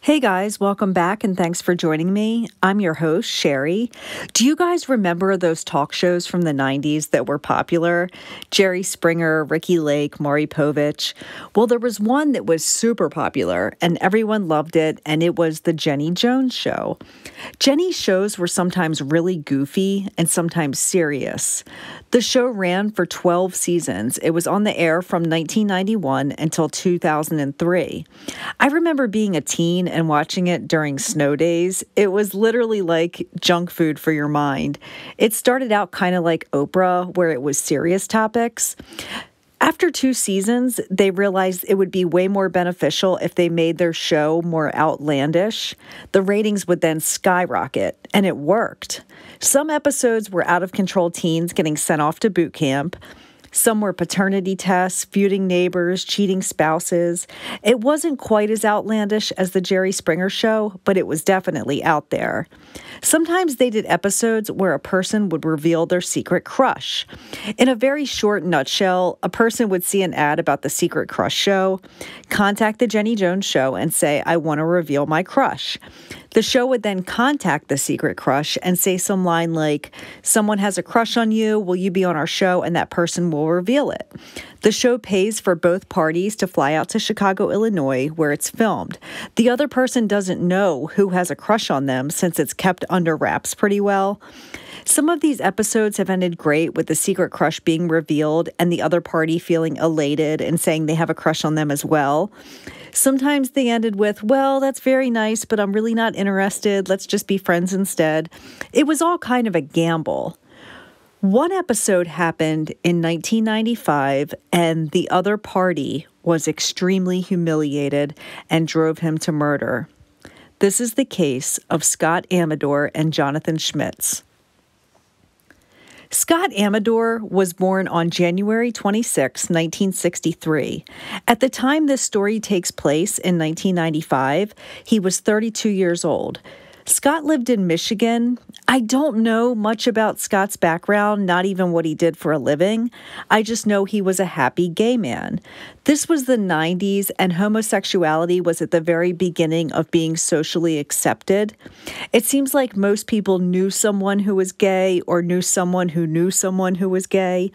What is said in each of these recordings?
Hey guys, welcome back and thanks for joining me. I'm your host, Sherry. Do you guys remember those talk shows from the 90s that were popular? Jerry Springer, Ricky Lake, Maury Povich. Well, there was one that was super popular and everyone loved it, and it was the Jenny Jones Show. Jenny's shows were sometimes really goofy and sometimes serious. The show ran for 12 seasons. It was on the air from 1991 until 2003. I remember being a teen and watching it during snow days. It was literally like junk food for your mind. It started out kind of like Oprah, where it was serious topics. After 2 seasons, they realized it would be way more beneficial if they made their show more outlandish. The ratings would then skyrocket, and it worked. Some episodes were out-of-control teens getting sent off to boot camp. Some were paternity tests, feuding neighbors, cheating spouses. It wasn't quite as outlandish as the Jerry Springer Show, but it was definitely out there. Sometimes they did episodes where a person would reveal their secret crush. In a very short nutshell, a person would see an ad about the Secret Crush show, contact the Jenny Jones Show, and say, "I want to reveal my crush." The show would then contact the secret crush and say some line like, "Someone has a crush on you, will you be on our show?" And that person will reveal it. The show pays for both parties to fly out to Chicago, Illinois, where it's filmed. The other person doesn't know who has a crush on them since it's kept under wraps pretty well. Some of these episodes have ended great with the secret crush being revealed and the other party feeling elated and saying they have a crush on them as well. Sometimes they ended with, "Well, that's very nice, but I'm really not interested. Let's just be friends instead." It was all kind of a gamble. One episode happened in 1995, and the other party was extremely humiliated and drove him to murder. This is the case of Scott Amedure and Johnathon Schmitz. Scott Amedure was born on January 26, 1963. At the time this story takes place in 1995, he was 32 years old. Scott lived in Michigan. I don't know much about Scott's background, not even what he did for a living. I just know he was a happy gay man. This was the 90s, and homosexuality was at the very beginning of being socially accepted. It seems like most people knew someone who was gay or knew someone who was gay.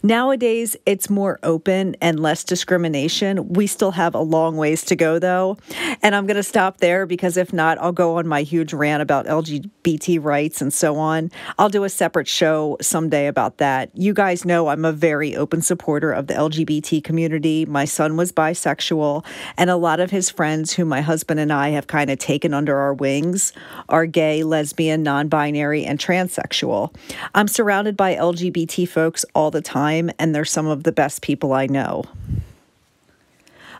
Nowadays, it's more open and less discrimination. We still have a long ways to go, though. And I'm going to stop there because if not, I'll go on my huge rant about LGBT rights and so on. I'll do a separate show someday about that. You guys know I'm a very open supporter of the LGBT community. My son was bisexual, and a lot of his friends who my husband and I have kind of taken under our wings are gay, lesbian, non-binary, and transsexual. I'm surrounded by LGBT folks all the time, and they're some of the best people I know.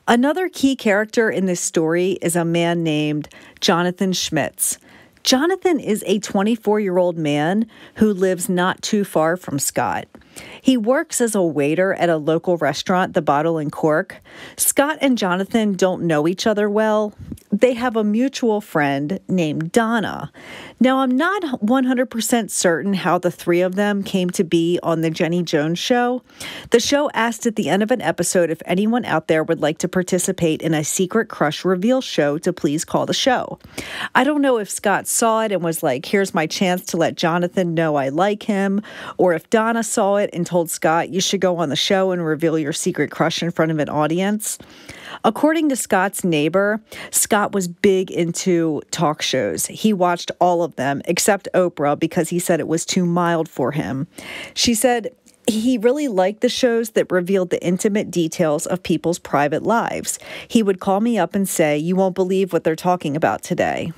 Another key character in this story is a man named Johnathon Schmitz. Johnathon is a 24-year-old man who lives not too far from Scott. He works as a waiter at a local restaurant, The Bottle and Cork. Scott and Johnathon don't know each other well. They have a mutual friend named Donna. Now, I'm not 100% certain how the three of them came to be on the Jenny Jones Show. The show asked at the end of an episode if anyone out there would like to participate in a secret crush reveal show to please call the show. I don't know if Scott saw it and was like, "Here's my chance to let Johnathon know I like him," or if Donna saw it and told Scott, "You should go on the show and reveal your secret crush in front of an audience." According to Scott's neighbor, Scott was big into talk shows. He watched all of them except Oprah because he said it was too mild for him. She said he really liked the shows that revealed the intimate details of people's private lives. He would call me up and say, "You won't believe what they're talking about today."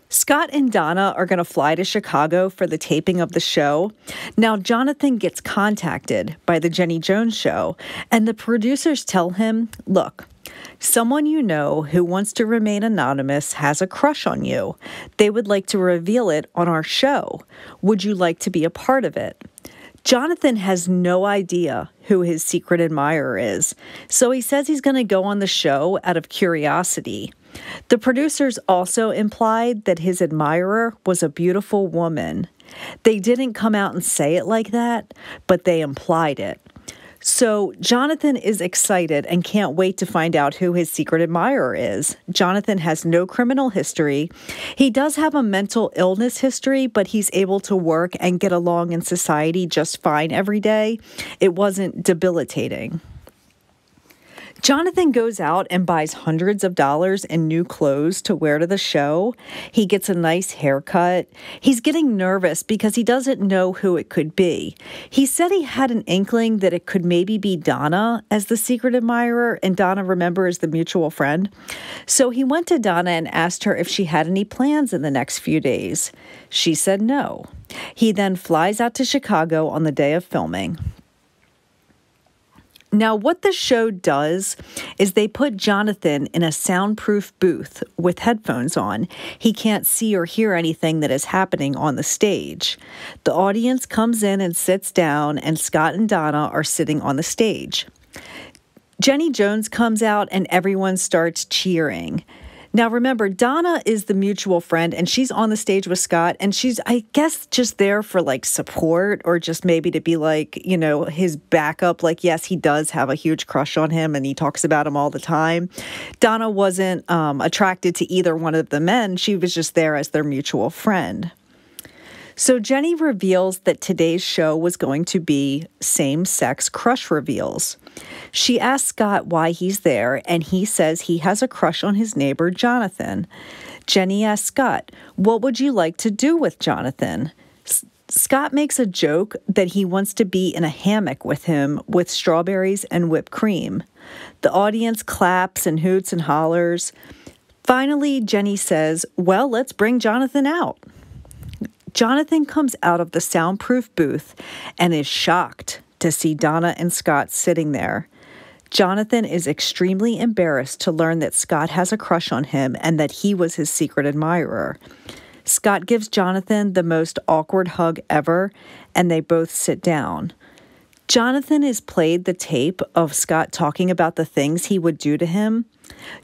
Scott and Donna are going to fly to Chicago for the taping of the show. Now, Johnathon gets contacted by the Jenny Jones Show, and the producers tell him, "Look, someone you know who wants to remain anonymous has a crush on you. They would like to reveal it on our show. Would you like to be a part of it?" Johnathon has no idea who his secret admirer is, so he says he's going to go on the show out of curiosity. The producers also implied that his admirer was a beautiful woman. They didn't come out and say it like that, but they implied it. So Johnathon is excited and can't wait to find out who his secret admirer is. Johnathon has no criminal history. He does have a mental illness history, but he's able to work and get along in society just fine every day. It wasn't debilitating. Johnathon goes out and buys hundreds of dollars in new clothes to wear to the show. He gets a nice haircut. He's getting nervous because he doesn't know who it could be. He said he had an inkling that it could maybe be Donna as the secret admirer, and Donna, remember, is the mutual friend. So he went to Donna and asked her if she had any plans in the next few days. She said no. He then flies out to Chicago on the day of filming. Now, what the show does is they put Johnathon in a soundproof booth with headphones on. He can't see or hear anything that is happening on the stage. The audience comes in and sits down, and Scott and Donna are sitting on the stage. Jenny Jones comes out, and everyone starts cheering. Now, remember, Donna is the mutual friend, and she's on the stage with Scott, and she's, I guess, just there for, like, support or just maybe to be, like, you know, his backup. Like, yes, he does have a huge crush on him, and he talks about him all the time. Donna wasn't attracted to either one of the men. She was just there as their mutual friend. So Jenny reveals that today's show was going to be same-sex crush reveals. She asks Scott why he's there, and he says he has a crush on his neighbor, Johnathon. Jenny asks Scott, what would you like to do with Johnathon? Scott makes a joke that he wants to be in a hammock with him with strawberries and whipped cream. The audience claps and hoots and hollers. Finally, Jenny says, well, let's bring Johnathon out. Johnathon comes out of the soundproof booth and is shocked to see Donna and Scott sitting there. Johnathon is extremely embarrassed to learn that Scott has a crush on him and that he was his secret admirer. Scott gives Johnathon the most awkward hug ever, and they both sit down. Johnathon is played the tape of Scott talking about the things he would do to him.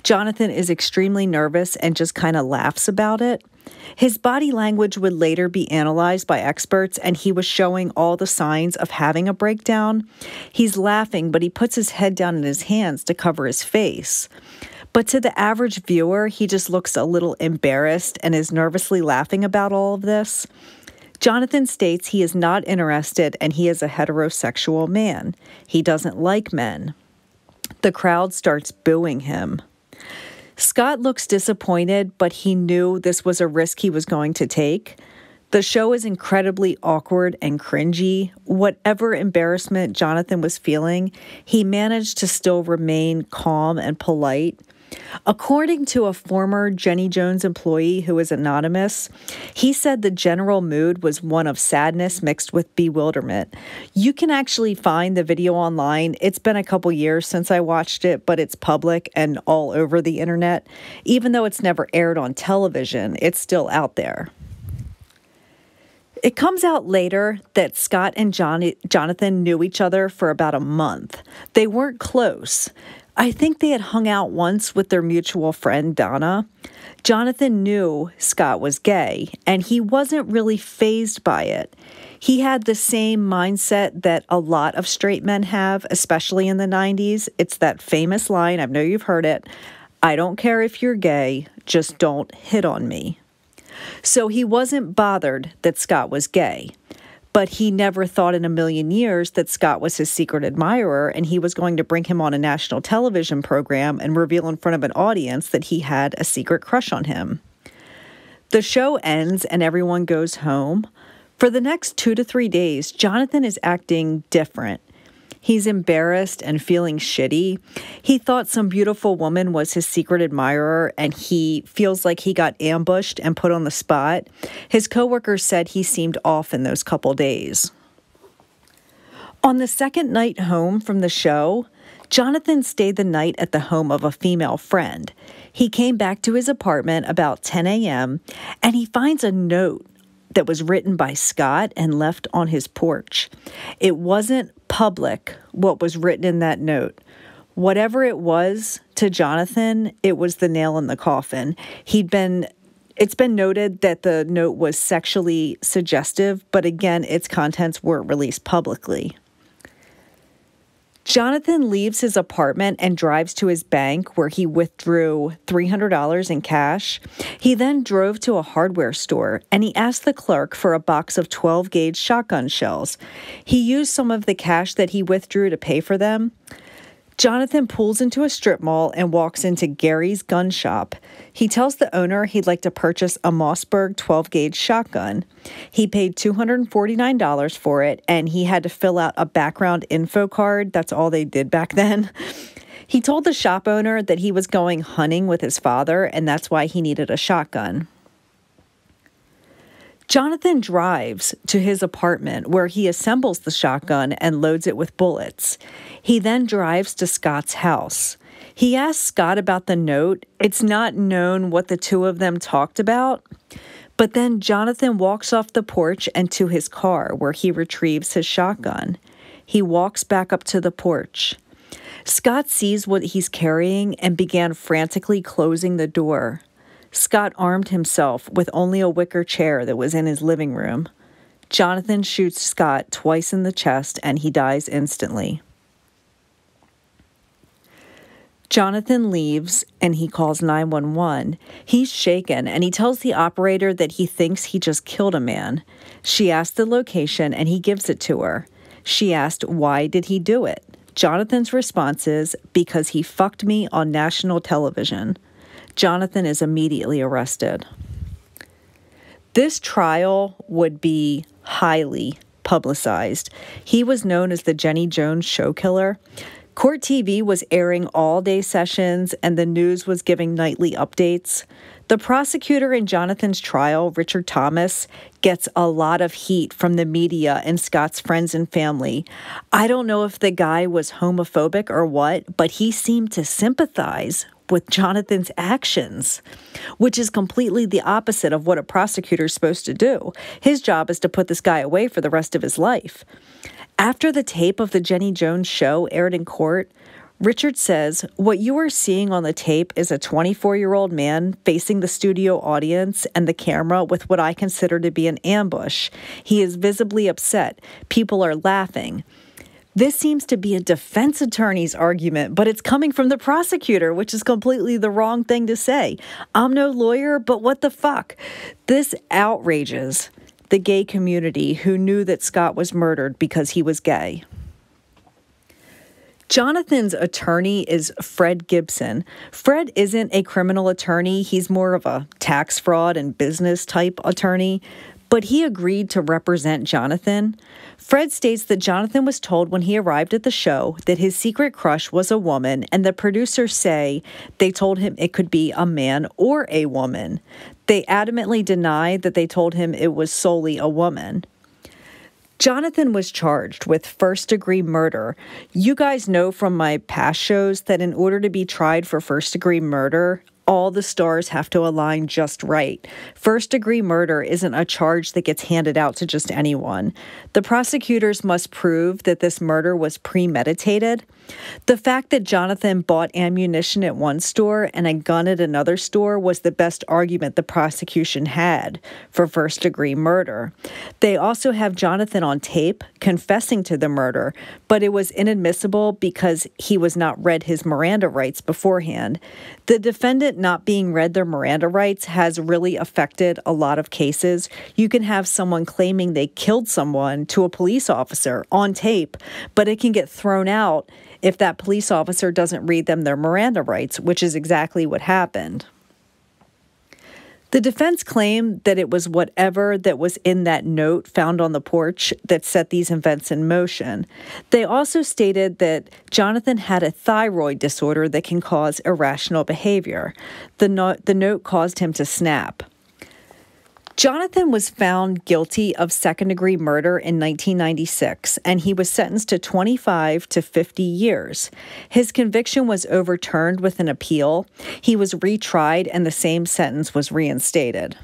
Johnathon is extremely nervous and just kind of laughs about it. His body language would later be analyzed by experts, and he was showing all the signs of having a breakdown. He's laughing, but he puts his head down in his hands to cover his face. But to the average viewer, he just looks a little embarrassed and is nervously laughing about all of this. Johnathon states he is not interested and he is a heterosexual man. He doesn't like men. The crowd starts booing him. Scott looks disappointed, but he knew this was a risk he was going to take. The show is incredibly awkward and cringy. Whatever embarrassment Johnathon was feeling, he managed to still remain calm and polite. According to a former Jenny Jones employee who is anonymous, he said the general mood was one of sadness mixed with bewilderment. You can actually find the video online. It's been a couple years since I watched it, but it's public and all over the internet. Even though it's never aired on television, it's still out there. It comes out later that Scott and Johnathon knew each other for about a month. They weren't close. I think they had hung out once with their mutual friend, Donna. Johnathon knew Scott was gay, and he wasn't really fazed by it. He had the same mindset that a lot of straight men have, especially in the 90s. It's that famous line, I know you've heard it, I don't care if you're gay, just don't hit on me. So he wasn't bothered that Scott was gay. But he never thought in a million years that Scott was his secret admirer, and he was going to bring him on a national television program and reveal in front of an audience that he had a secret crush on him. The show ends and everyone goes home. For the next 2 to 3 days, Johnathon is acting different. He's embarrassed and feeling shitty. He thought some beautiful woman was his secret admirer, and he feels like he got ambushed and put on the spot. His coworkers said he seemed off in those couple days. On the second night home from the show, Johnathon stayed the night at the home of a female friend. He came back to his apartment about 10 a.m., and he finds a note that was written by Scott and left on his porch. It wasn't public what was written in that note. Whatever it was to Johnathon, it was the nail in the coffin. It's been noted that the note was sexually suggestive, but again, its contents weren't released publicly. Johnathon leaves his apartment and drives to his bank where he withdrew $300 in cash. He then drove to a hardware store and he asked the clerk for a box of 12-gauge shotgun shells. He used some of the cash that he withdrew to pay for them. Johnathon pulls into a strip mall and walks into Gary's gun shop. He tells the owner he'd like to purchase a Mossberg 12-gauge shotgun. He paid $249 for it, and he had to fill out a background info card. That's all they did back then. He told the shop owner that he was going hunting with his father, and that's why he needed a shotgun. Johnathon drives to his apartment where he assembles the shotgun and loads it with bullets. He then drives to Scott's house. He asks Scott about the note. It's not known what the two of them talked about, but then Johnathon walks off the porch and to his car where he retrieves his shotgun. He walks back up to the porch. Scott sees what he's carrying and began frantically closing the door. Scott armed himself with only a wicker chair that was in his living room. Johnathon shoots Scott twice in the chest and he dies instantly. Johnathon leaves and he calls 911. He's shaken and he tells the operator that he thinks he just killed a man. She asks the location and he gives it to her. She asked, why did he do it? Johnathon's response is, because he fucked me on national television. Johnathon is immediately arrested. This trial would be highly publicized. He was known as the Jenny Jones show killer. Court TV was airing all-day sessions, and the news was giving nightly updates. The prosecutor in Johnathon's trial, Richard Thomas, gets a lot of heat from the media and Scott's friends and family. I don't know if the guy was homophobic or what, but he seemed to sympathize with Johnathon's actions, which is completely the opposite of what a prosecutor is supposed to do. His job is to put this guy away for the rest of his life. After the tape of the Jenny Jones show aired in court, Richard says, what you are seeing on the tape is a 24-year-old man facing the studio audience and the camera with what I consider to be an ambush. He is visibly upset. People are laughing. This seems to be a defense attorney's argument, but it's coming from the prosecutor, which is completely the wrong thing to say. I'm no lawyer, but what the fuck? This outrages the gay community who knew that Scott was murdered because he was gay. Johnathon's attorney is Fred Gibson. Fred isn't a criminal attorney. He's more of a tax fraud and business type attorney, but he agreed to represent Johnathon. Fred states that Johnathon was told when he arrived at the show that his secret crush was a woman, and the producers say they told him it could be a man or a woman. They adamantly deny that they told him it was solely a woman. Johnathon was charged with first-degree murder. You guys know from my past shows that in order to be tried for first-degree murder, all the stars have to align just right. First-degree murder isn't a charge that gets handed out to just anyone. The prosecutors must prove that this murder was premeditated. The fact that Johnathon bought ammunition at one store and a gun at another store was the best argument the prosecution had for first-degree murder. They also have Johnathon on tape confessing to the murder, but it was inadmissible because he was not read his Miranda rights beforehand. The defendant not being read their Miranda rights has really affected a lot of cases. You can have someone claiming they killed someone to a police officer on tape, but it can get thrown out if that police officer doesn't read them their Miranda rights, which is exactly what happened. The defense claimed that it was whatever that was in that note found on the porch that set these events in motion. They also stated that Johnathon had a thyroid disorder that can cause irrational behavior. The note caused him to snap. Johnathon was found guilty of second-degree murder in 1996, and he was sentenced to 25 to 50 years. His conviction was overturned with an appeal. He was retried, and the same sentence was reinstated.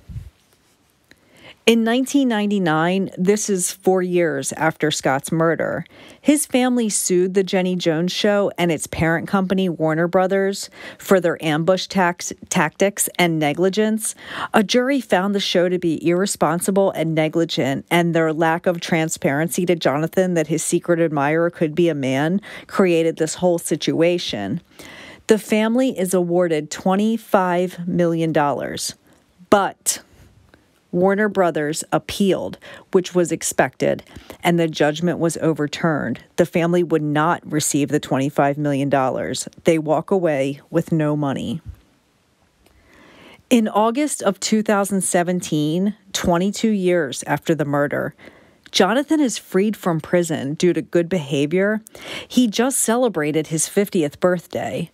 In 1999, this is 4 years after Scott's murder, his family sued The Jenny Jones Show and its parent company, Warner Brothers, for their ambush tactics and negligence. A jury found the show to be irresponsible and negligent, and their lack of transparency to Johnathon that his secret admirer could be a man created this whole situation. The family is awarded $25 million, but Warner Brothers appealed, which was expected, and the judgment was overturned. The family would not receive the $25 million. They walk away with no money. In August of 2017, 22 years after the murder, Johnathon is freed from prison due to good behavior. He just celebrated his 50th birthday.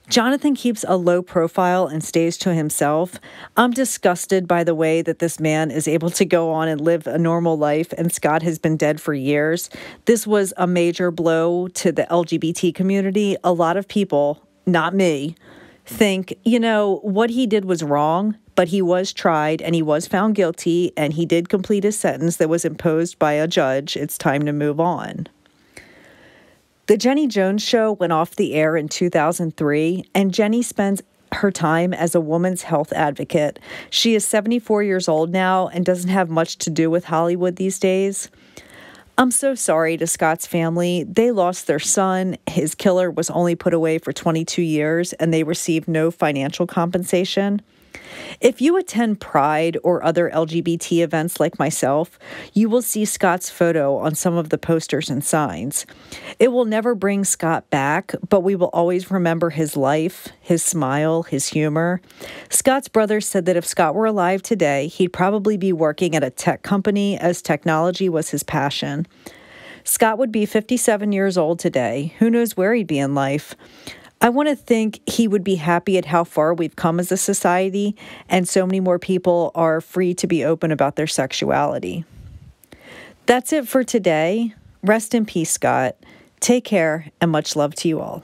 Johnathon keeps a low profile and stays to himself. I'm disgusted by the way that this man is able to go on and live a normal life, and Scott has been dead for years. This was a major blow to the LGBT community. A lot of people, not me, think, what he did was wrong, but he was tried and he was found guilty and he did complete his sentence that was imposed by a judge. It's time to move on. The Jenny Jones Show went off the air in 2003, and Jenny spends her time as a woman's health advocate. She is 74 years old now and doesn't have much to do with Hollywood these days. I'm so sorry to Scott's family. They lost their son. His killer was only put away for 22 years, and they received no financial compensation. If you attend Pride or other LGBT events like myself, you will see Scott's photo on some of the posters and signs. It will never bring Scott back, but we will always remember his life, his smile, his humor. Scott's brother said that if Scott were alive today, he'd probably be working at a tech company, as technology was his passion. Scott would be 57 years old today. Who knows where he'd be in life? I want to think he would be happy at how far we've come as a society, and so many more people are free to be open about their sexuality. That's it for today. Rest in peace, Scott. Take care, and much love to you all.